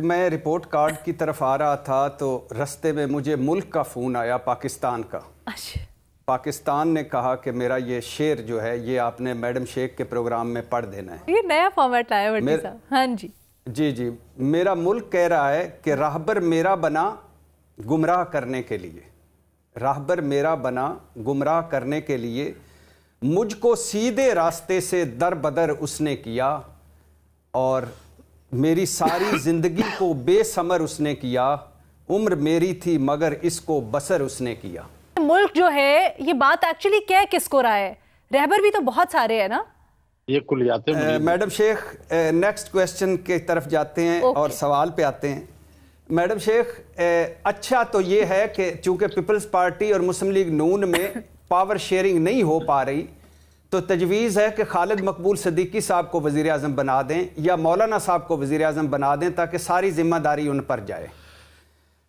मैं report card की तरफ आ रहा था तो रास्ते में मुझे मुल्क का फ़ोन आया, पाकिस्तान का। पाकिस्तान ने कहा कि मेरा ये शेर जो है ये आपने मैडम शेख के प्रोग्राम में पढ़ देना है। ये नया फॉर्मेट लाया भट्टी साहब। हाँ जी जी। मेरा मुल्क कह रहा है कि राहबर मेरा बना गुमराह करने के लिए, राहबर मेरा बना गुमराह करने के लिए, मुझको सीधे रास्ते से दर बदर उसने किया और मेरी सारी जिंदगी को बेसमर उसने किया, उम्र मेरी थी मगर इसको बसर उसने किया। मुल्क जो है ये बात एक्चुअली क्या किसको रहा है? रहबर भी तो बहुत सारे हैं ना, ये कुलियातें। मैडम शेख नेक्स्ट क्वेश्चन की तरफ जाते हैं और सवाल पे आते हैं। मैडम शेख अच्छा तो ये है कि चूंकि पीपल्स पार्टी और मुस्लिम लीग नून में पावर शेयरिंग नहीं हो पा रही तो तजवीज़ है कि खालिद मकबूल सिद्दीकी साहब को वज़ीर आज़म बना दें या मौलाना साहब को वज़ीर आज़म बना दें ताकि सारी जिम्मेदारी उन पर जाए।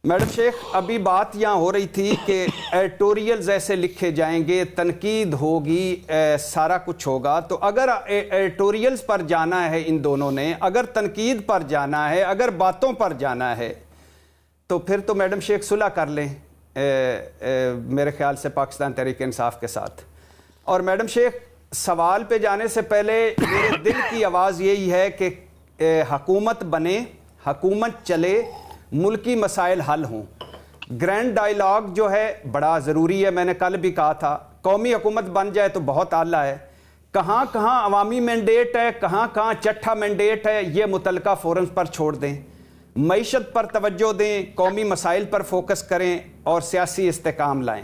मैडम शेख अभी बात यहाँ हो रही थी कि एडिटोरियल्स ऐसे लिखे जाएंगे, तनकीद होगी, सारा कुछ होगा। तो अगर एडिटोरियल्स पर जाना है इन दोनों ने, अगर तनकीद पर जाना है, अगर बातों पर जाना है तो फिर तो मैडम शेख सुलह कर लें मेरे ख्याल से पाकिस्तान तहरीक इंसाफ के साथ। और मैडम शेख सवाल पे जाने से पहले मेरे दिल की आवाज़ यही है कि हुकूमत बने, हुकूमत चले, मुल्की मसाइल हल हों। ग्रैंड डायलॉग जो है बड़ा ज़रूरी है, मैंने कल भी कहा था। कौमी हुकूमत बन जाए तो बहुत आला है। कहाँ कहाँ अवामी मैंडेट है, कहाँ कहाँ चट्ठा मैंडेट है, ये मुतलका फोरम्स पर छोड़ दें। मईशत पर तवज्जो दें, कौमी मसाइल पर फोकस करें और सियासी इस्तेकाम लाएं।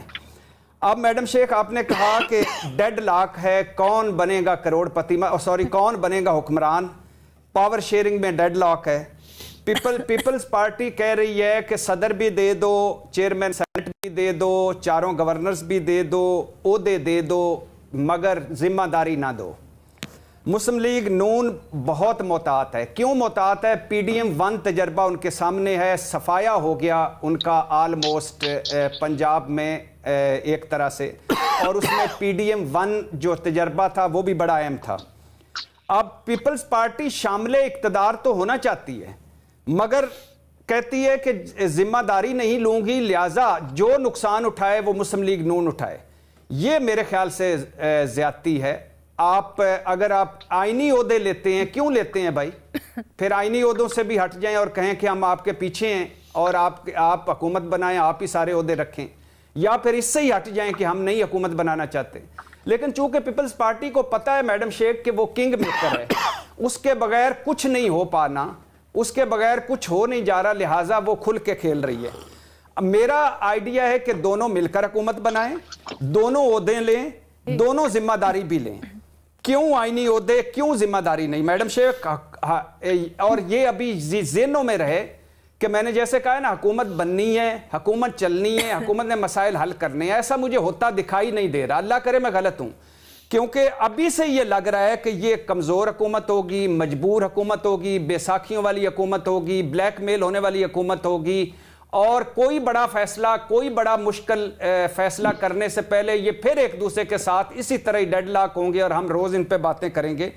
अब मैडम शेख आपने कहा कि डेड लॉक है, कौन बनेगा करोड़पति, कौन बनेगा हुक्मरान, पावर शेयरिंग में डेड लॉक है। पीपल्स पार्टी कह रही है कि सदर भी दे दो, चेयरमैन सेनेट भी दे दो, चारों गवर्नर्स भी दे दो, ओहदे दे दो, मगर जिम्मेदारी ना दो। मुस्लिम लीग नून बहुत मोहतात है। क्यों मोहतात है? PDM 1 तजर्बा उनके सामने है, सफाया हो गया उनका आलमोस्ट पंजाब में एक तरह से, और उसमें PDM 1 जो तजर्बा था वो भी बड़ा अहम था। अब पीपल्स पार्टी शामिल इक़्तिदार तो होना चाहती है मगर कहती है कि जिम्मेदारी नहीं लूंगी, लिहाजा जो नुकसान उठाए वो मुस्लिम लीग नून उठाए। ये मेरे ख्याल से ज्यादती है। अगर आप आईनी ओहदे लेते हैं, क्यों लेते हैं भाई? फिर आईनी ओहदों से भी हट जाएं और कहें कि हम आपके पीछे हैं और आप हुकूमत बनाएं, आप ही सारे ओहदे रखें, या फिर इससे ही हट जाएं कि हम नहीं हुकूमत बनाना चाहते। लेकिन चूंकि पीपल्स पार्टी को पता है मैडम शेख कि वो किंग मेकर है, उसके बगैर कुछ नहीं हो पाना, उसके बगैर कुछ हो नहीं जा रहा, लिहाजा वो खुल के खेल रही है। मेरा आइडिया है कि दोनों मिलकर हुकूमत बनाएं, दोनों ओहदे लें, दोनों जिम्मेदारी भी लें। क्यों आईनी ओहदे, क्यों जिम्मेदारी नहीं? मैडम शेख और ये अभी ज़हनों में रहे कि मैंने जैसे कहा है ना, हुकूमत बननी है, हुकूमत चलनी है, हुकूमत ने मसाइल हल करने हैं। ऐसा मुझे होता दिखाई नहीं दे रहा, अल्लाह करे मैं गलत हूं, क्योंकि अभी से ये लग रहा है कि ये कमज़ोर हुकूमत होगी, मजबूर हुकूमत होगी, बैसाखियों वाली हुकूमत होगी, ब्लैकमेल होने वाली हुकूमत होगी, और कोई बड़ा फैसला, कोई बड़ा मुश्किल फैसला करने से पहले ये फिर एक दूसरे के साथ इसी तरह ही डेडलॉक होंगे और हम रोज़ इन पे बातें करेंगे।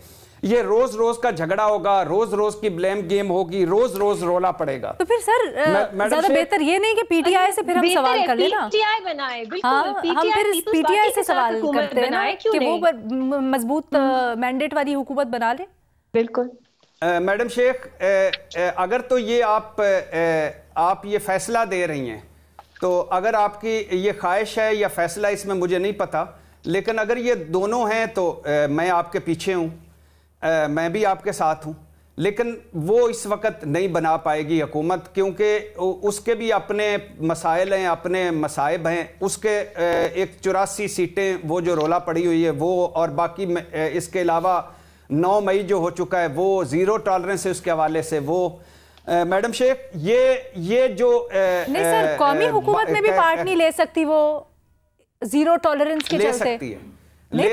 ये रोज रोज का झगड़ा होगा, रोज रोज की ब्लेम गेम होगी, रोज रोज रोला पड़ेगा। तो फिर सर ज्यादा बेहतर ये नहीं कि पीटीआई से फिर हम सवाल कर लेना, पीटीआई बनाए, बिल्कुल हम फिर पीटीआई से सवाल करते हैं ना कि वो मजबूत मैंडेट वाली हुकूमत बना ले। बिल्कुल मैडम शेख, अगर तो ये आप ये फैसला दे रही हैं तो अगर आपकी ये ख्वाहिश है या फैसला, इसमें मुझे नहीं पता, लेकिन अगर ये दोनों हैं तो मैं आपके पीछे हूँ, मैं भी आपके साथ हूँ। लेकिन वो इस वक्त नहीं बना पाएगी हुकूमत, क्योंकि उसके भी अपने मसाइल हैं, अपने मसाइब हैं। उसके एक 84 सीटें वो जो रोला पड़ी हुई है वो, और बाकी इसके अलावा 9 मई जो हो चुका है वो, ज़ीरो टॉलरेंस है उसके हवाले से वो। मैडम शेख ये जो नहीं सर, कौमी हुकूमत में भी पार्ट नहीं ले सकती वो ज़ीरो टॉलरेंस के चलते। नहीं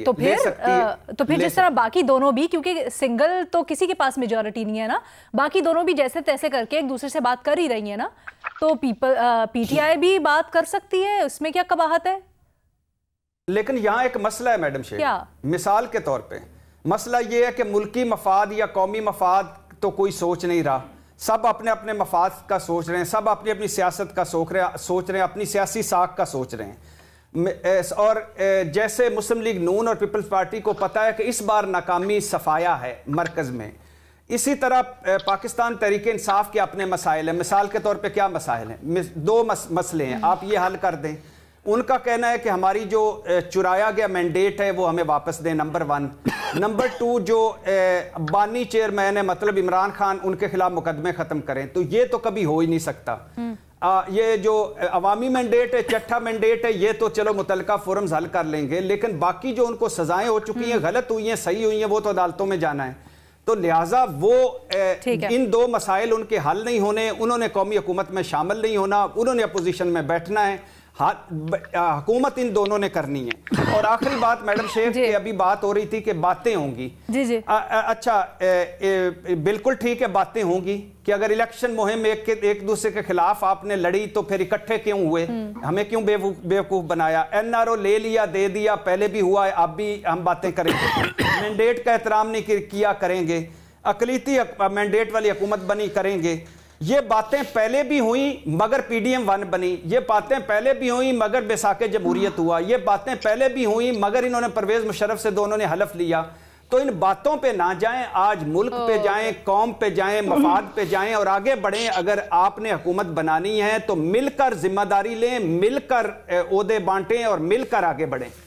तो फिर जिस तरह बाकी दोनों भी, क्योंकि सिंगल तो किसी के पास मेजॉरिटी नहीं है ना, बाकी दोनों भी जैसे तैसे करके एक दूसरे से बात कर ही रही है ना, तो पीटीआई भी बात कर सकती है, उसमें क्या कबाहत है? लेकिन यहाँ एक मसला है मैडम शेख, मिसाल के तौर पे मसला ये है कि मुल्की मफाद या कौमी मफाद तो कोई सोच नहीं रहा, सब अपने अपने मफाद का सोच रहे हैं, सब अपनी अपनी सियासत का सोच रहे हैं, अपनी सियासी साख का सोच रहे हैं। और जैसे मुस्लिम लीग नून और पीपल्स पार्टी को पता है कि इस बार नाकामी सफाया है मरकज़ में, इसी तरह पाकिस्तान तहरीक इंसाफ के अपने मसाइल हैं। मिसाल के तौर पे क्या मसाइल हैं? दो मसले हैं, आप ये हल कर दें। उनका कहना है कि हमारी जो चुराया गया मैंडेट है वो हमें वापस दें, नंबर 1। नंबर 2, जो बानी चेयरमैन है मतलब इमरान खान, उनके खिलाफ मुकदमे ख़त्म करें। तो ये तो कभी हो ही नहीं सकता। ये जो अवामी मैंडेट है, चट्ठा मैंडेट है, ये तो चलो मुतलका फोरम्स हल कर लेंगे, लेकिन बाकी जो उनको सजाएं हो चुकी हैं, गलत हुई हैं, सही हुई हैं, वो तो अदालतों में जाना है। तो लिहाजा वो इन दो मसाइल उनके हल नहीं होने, उन्होंने कौमी हुकूमत में शामिल नहीं होना, उन्होंने अपोजिशन में बैठना है। हुकूमत इन दोनों ने करनी है। और आखिरी बात मैडम शेख की अभी बात हो रही थी कि बातें होंगी। अच्छा, बिल्कुल ठीक है, बातें होंगी कि अगर इलेक्शन मुहिम एक दूसरे के खिलाफ आपने लड़ी तो फिर इकट्ठे क्यों हुए, हमें क्यों बेवकूफ बनाया? एनआरओ ले लिया, दे दिया, पहले भी हुआ है, अब भी हम बातें करेंगे। मैंडेट का एहतराम नहीं किया करेंगे, अकलीती मैंडेट वाली हुकूमत बनी करेंगे। ये बातें पहले भी हुई मगर PDM 1 बनी, ये बातें पहले भी हुई मगर बैसाखे जमहूरियत हुआ, ये बातें पहले भी हुई मगर इन्होंने परवेज मुशर्रफ से दोनों ने हलफ लिया। तो इन बातों पे ना जाएं, आज मुल्क पे जाएं, कौम पे जाएं, मफाद पे जाएं और आगे बढ़ें। अगर आपने हुकूमत बनानी है तो मिलकर जिम्मेदारी लें, मिलकर ओहदे बांटें और मिलकर आगे बढ़ें।